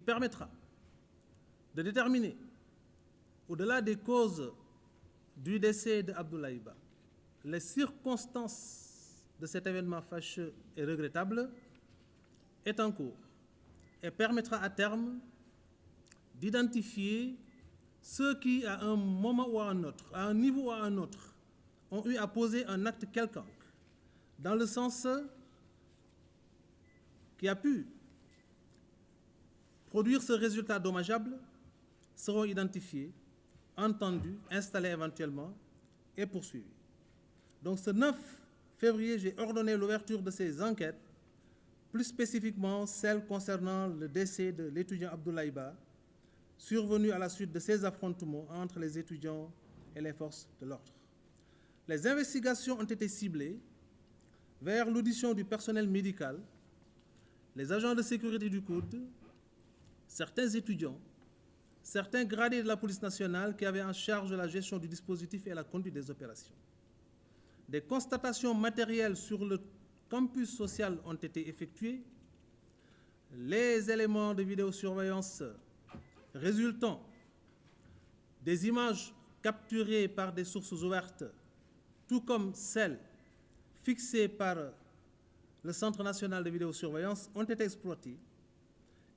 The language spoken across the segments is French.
permettra de déterminer, au-delà des causes du décès d'Abdoulaye Ba, les circonstances de cet événement fâcheux et regrettable, est en cours et permettra à terme d'identifier ceux qui, à un moment ou à un autre, à un niveau ou à un autre, ont eu à poser un acte quelconque, dans le sens qui a pu produire ce résultat dommageable, seront identifiés, entendus, installés éventuellement et poursuivis. Donc ce 9 février, j'ai ordonné l'ouverture de ces enquêtes, plus spécifiquement celles concernant le décès de l'étudiant Abdoulaye Ba, survenu à la suite de ces affrontements entre les étudiants et les forces de l'ordre. Les investigations ont été ciblées vers l'audition du personnel médical, les agents de sécurité du COUD, certains étudiants, certains gradés de la police nationale qui avaient en charge la gestion du dispositif et la conduite des opérations. Des constatations matérielles sur le campus social ont été effectuées. Les éléments de vidéosurveillance résultant des images capturées par des sources ouvertes, tout comme celles fixées par le Centre national de vidéosurveillance, ont été exploités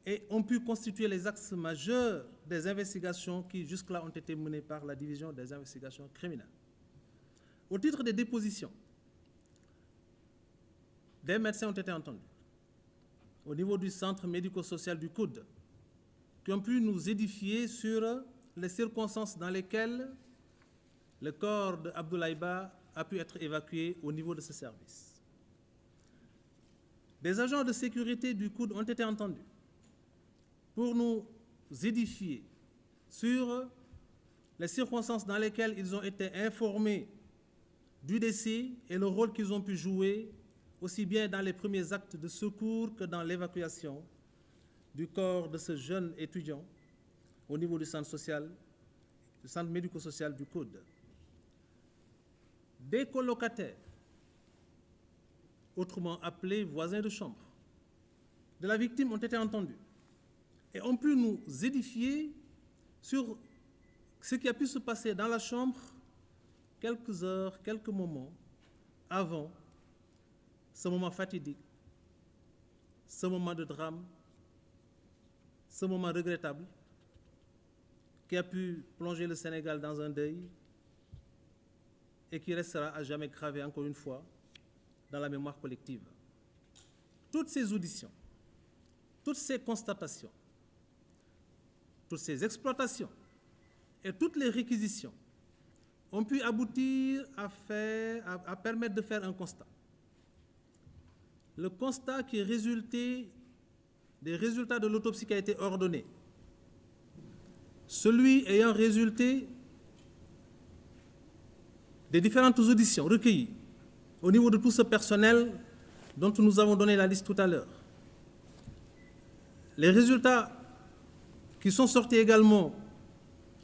et ont pu constituer les axes majeurs des investigations qui jusque-là ont été menées par la division des investigations criminelles. Au titre des dépositions, des médecins ont été entendus au niveau du centre médico-social du COUD, qui ont pu nous édifier sur les circonstances dans lesquelles le corps d'Abdoulaye Ba a pu être évacué au niveau de ce service. Des agents de sécurité du COUD ont été entendus pour nous édifier sur les circonstances dans lesquelles ils ont été informés du décès et le rôle qu'ils ont pu jouer, aussi bien dans les premiers actes de secours que dans l'évacuation du corps de ce jeune étudiant au niveau du centre médico-social du COUD. Des colocataires, autrement appelés voisins de chambre, de la victime ont été entendus et ont pu nous édifier sur ce qui a pu se passer dans la chambre quelques heures, quelques moments avant ce moment fatidique, ce moment de drame, ce moment regrettable qui a pu plonger le Sénégal dans un deuil et qui restera à jamais gravé, encore une fois, dans la mémoire collective. Toutes ces auditions, toutes ces constatations, toutes ces exploitations et toutes les réquisitions ont pu aboutir à permettre de faire un constat. Le constat qui est résulté des résultats de l'autopsie qui a été ordonnée, celui ayant résulté des différentes auditions recueillies au niveau de tout ce personnel dont nous avons donné la liste tout à l'heure. Les résultats qui sont sortis également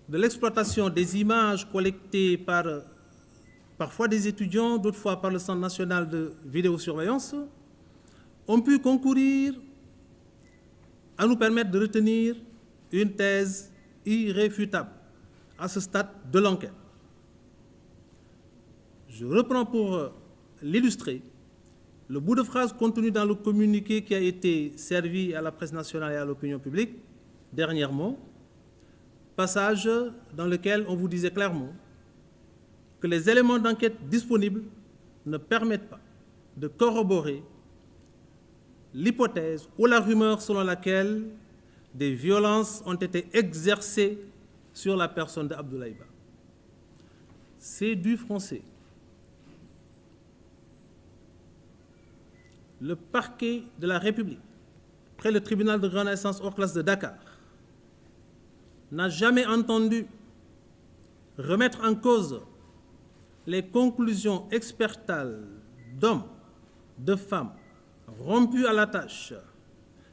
de l'exploitation des images collectées parfois des étudiants, d'autres fois par le Centre national de vidéosurveillance, ont pu concourir à nous permettre de retenir une thèse irréfutable à ce stade de l'enquête. Je reprends pour l'illustrer le bout de phrase contenu dans le communiqué qui a été servi à la presse nationale et à l'opinion publique dernièrement, passage dans lequel on vous disait clairement que les éléments d'enquête disponibles ne permettent pas de corroborer l'hypothèse ou la rumeur selon laquelle des violences ont été exercées sur la personne d'Abdoulaye Ba. C'est du français. Le parquet de la République, près le tribunal de grande instance hors classe de Dakar, n'a jamais entendu remettre en cause les conclusions expertales d'hommes, de femmes, rompus à la tâche,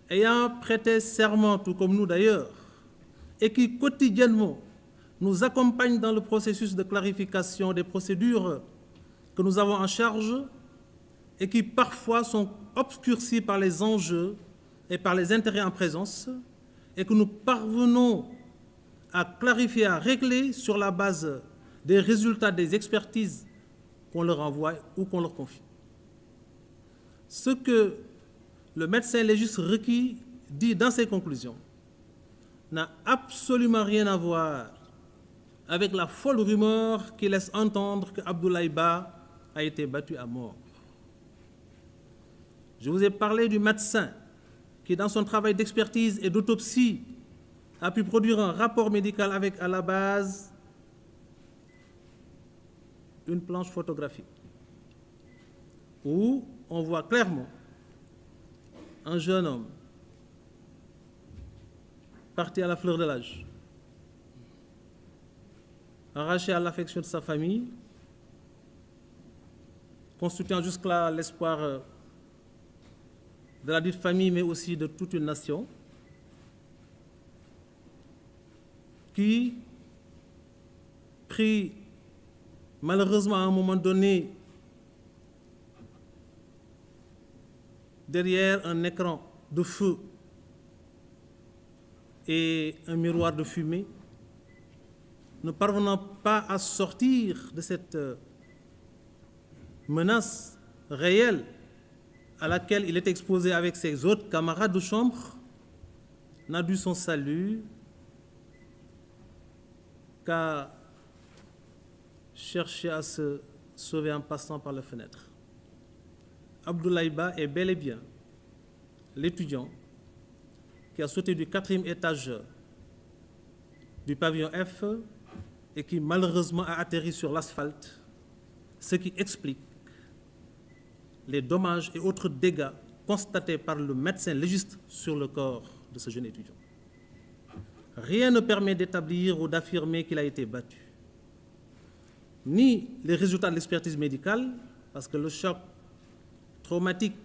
ayant prêté serment, tout comme nous d'ailleurs, et qui quotidiennement nous accompagnent dans le processus de clarification des procédures que nous avons en charge et qui parfois sont obscurcis par les enjeux et par les intérêts en présence, et que nous parvenons à clarifier, à régler sur la base des résultats des expertises qu'on leur envoie ou qu'on leur confie. Ce que le médecin légiste requis dit dans ses conclusions n'a absolument rien à voir avec la folle rumeur qui laisse entendre que Abdoulaye Ba a été battu à mort. Je vous ai parlé du médecin qui, dans son travail d'expertise et d'autopsie, a pu produire un rapport médical avec, à la base, une planche photographique où on voit clairement un jeune homme parti à la fleur de l'âge, arraché à l'affection de sa famille, constituant jusque-là l'espoir de la dite famille, mais aussi de toute une nation, qui, pris malheureusement à un moment donné derrière un écran de feu et un miroir de fumée, ne parvenant pas à sortir de cette menace réelle à laquelle il est exposé avec ses autres camarades de chambre, n'a dû son salut qu'à chercher à se sauver en passant par la fenêtre. Abdoulaye Ba est bel et bien l'étudiant qui a sauté du 4e étage du pavillon F et qui malheureusement a atterri sur l'asphalte, ce qui explique les dommages et autres dégâts constatés par le médecin légiste sur le corps de ce jeune étudiant. Rien ne permet d'établir ou d'affirmer qu'il a été battu. Ni les résultats de l'expertise médicale, parce que le choc traumatique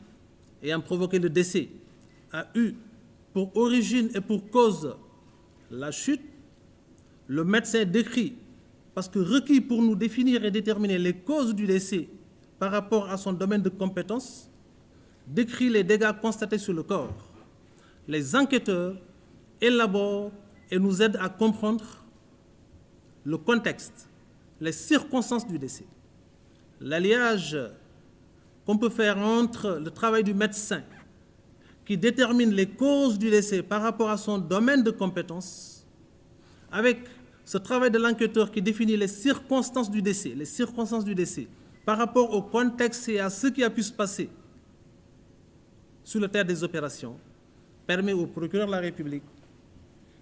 ayant provoqué le décès a eu pour origine et pour cause la chute. Le médecin décrit, parce que requis pour nous définir et déterminer les causes du décès par rapport à son domaine de compétence, décrit les dégâts constatés sur le corps. Les enquêteurs élaborent et nous aident à comprendre le contexte, les circonstances du décès. L'alliage qu'on peut faire entre le travail du médecin qui détermine les causes du décès par rapport à son domaine de compétence, avec ce travail de l'enquêteur qui définit les circonstances du décès, par rapport au contexte et à ce qui a pu se passer sur le théâtre des opérations, permet au procureur de la République,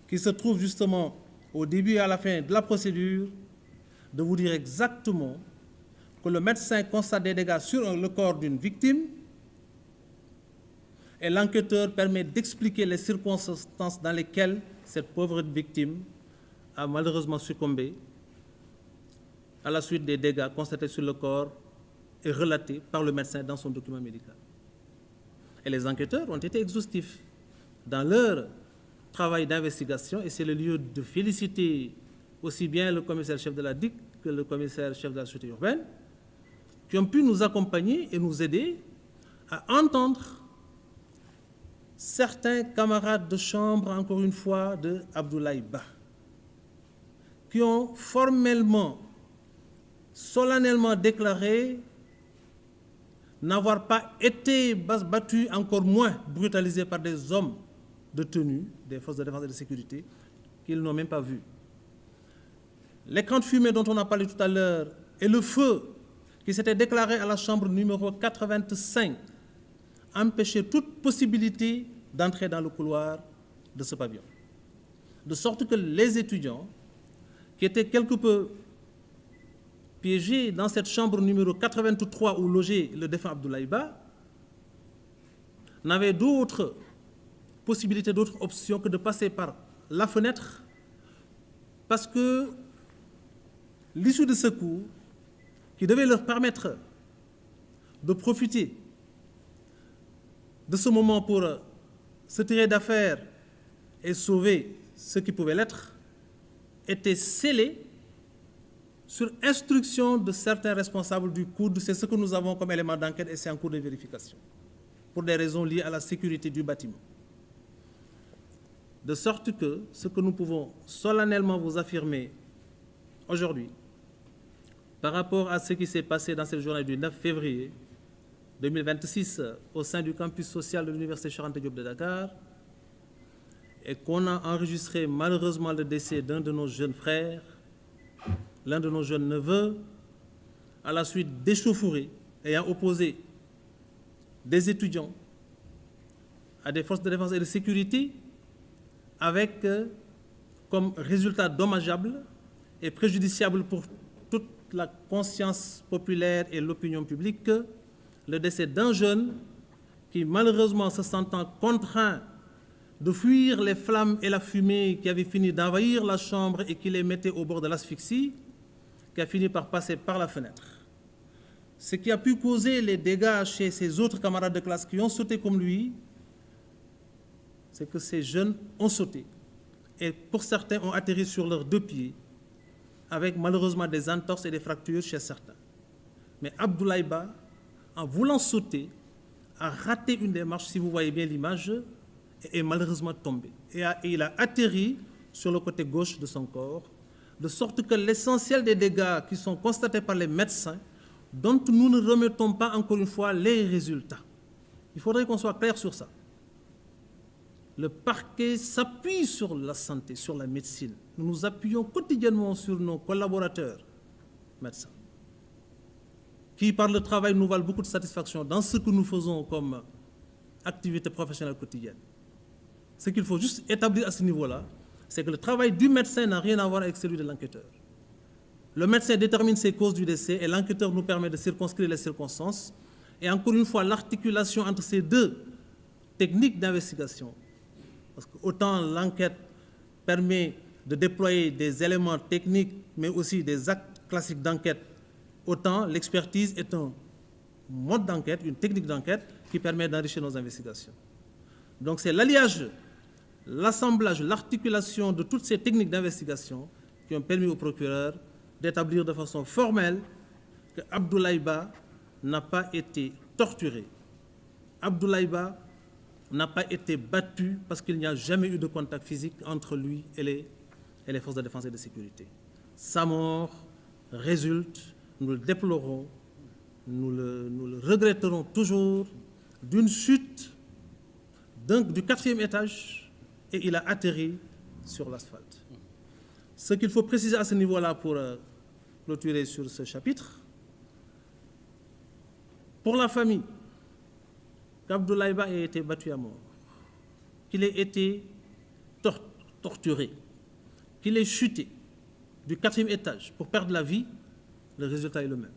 qui se trouve justement au début et à la fin de la procédure, de vous dire exactement que le médecin constate des dégâts sur le corps d'une victime et l'enquêteur permet d'expliquer les circonstances dans lesquelles cette pauvre victime a malheureusement succombé à la suite des dégâts constatés sur le corps et relatés par le médecin dans son document médical. Et les enquêteurs ont été exhaustifs dans leur travail d'investigation et c'est le lieu de féliciter aussi bien le commissaire-chef de la DIC que le commissaire-chef de la sûreté urbaine qui ont pu nous accompagner et nous aider à entendre certains camarades de chambre, encore une fois, de Abdoulaye Ba, qui ont formellement, solennellement déclaré n'avoir pas été battus, encore moins brutalisés par des hommes de tenue, des forces de défense et de sécurité, qu'ils n'ont même pas vus. L'écran de fumée dont on a parlé tout à l'heure et le feu qui s'était déclaré à la chambre numéro 85 empêchait toute possibilité d'entrer dans le couloir de ce pavillon. De sorte que les étudiants, qui étaient quelque peu piégés dans cette chambre numéro 83 où logeait le défunt Abdoulaye Ba, n'avaient d'autre possibilité, d'autre option que de passer par la fenêtre parce que l'issue de secours qui devait leur permettre de profiter de ce moment pour se tirer d'affaire et sauver ceux qui pouvaient l'être, était scellée sur instruction de certains responsables du COUD. C'est ce que nous avons comme élément d'enquête et c'est en cours de vérification, pour des raisons liées à la sécurité du bâtiment. De sorte que ce que nous pouvons solennellement vous affirmer aujourd'hui, par rapport à ce qui s'est passé dans cette journée du 9 février 2026 au sein du campus social de l'Université Cheikh Anta Diop de Dakar, et qu'on a enregistré malheureusement le décès d'un de nos jeunes frères, l'un de nos jeunes neveux, à la suite d'échauffourées ayant opposé des étudiants à des forces de défense et de sécurité, avec comme résultat dommageable et préjudiciable pour toute la conscience populaire et l'opinion publique, le décès d'un jeune qui, malheureusement, se sentant contraint de fuir les flammes et la fumée qui avaient fini d'envahir la chambre et qui les mettait au bord de l'asphyxie, qui a fini par passer par la fenêtre. Ce qui a pu causer les dégâts chez ses autres camarades de classe qui ont sauté comme lui, c'est que ces jeunes ont sauté et pour certains ont atterri sur leurs deux pieds avec malheureusement des entorses et des fractures chez certains. Mais Abdoulaye Ba, en voulant sauter, a raté une démarche, si vous voyez bien l'image, et est malheureusement tombé. Et il a atterri sur le côté gauche de son corps, de sorte que l'essentiel des dégâts qui sont constatés par les médecins, dont nous ne remettons pas encore une fois les résultats. Il faudrait qu'on soit clair sur ça. Le parquet s'appuie sur la santé, sur la médecine. Nous nous appuyons quotidiennement sur nos collaborateurs médecins, qui, par le travail, nous valent beaucoup de satisfaction dans ce que nous faisons comme activité professionnelle quotidienne. Ce qu'il faut juste établir à ce niveau-là, c'est que le travail du médecin n'a rien à voir avec celui de l'enquêteur. Le médecin détermine ses causes du décès et l'enquêteur nous permet de circonscrire les circonstances. Et encore une fois, l'articulation entre ces deux techniques d'investigation, parce que autant l'enquête permet de déployer des éléments techniques, mais aussi des actes classiques d'enquête, autant l'expertise est un mode d'enquête, une technique d'enquête qui permet d'enrichir nos investigations. Donc c'est l'alliage, l'assemblage, l'articulation de toutes ces techniques d'investigation qui ont permis au procureur d'établir de façon formelle que Abdoulaye Ba n'a pas été torturé. Abdoulaye Ba n'a pas été battu parce qu'il n'y a jamais eu de contact physique entre lui et les forces de défense et de sécurité. Sa mort résulte, nous le déplorons, nous le regretterons toujours, d'une chute du 4e étage et il a atterri sur l'asphalte. Ce qu'il faut préciser à ce niveau-là pour clôturer sur ce chapitre, pour la famille, qu'Abdoulaye Ba ait été battu à mort, qu'il ait été torturé, qu'il ait chuté du 4e étage pour perdre la vie, le résultat est le même.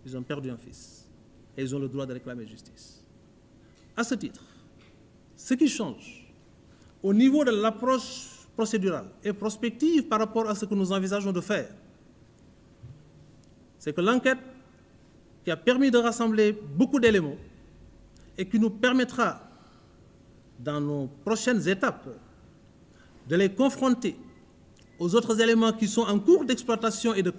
Ils ont perdu un fils et ils ont le droit de réclamer justice. À ce titre, ce qui change au niveau de l'approche procédurale et prospective par rapport à ce que nous envisageons de faire, c'est que l'enquête qui a permis de rassembler beaucoup d'éléments et qui nous permettra, dans nos prochaines étapes, de les confronter aux autres éléments qui sont en cours d'exploitation et de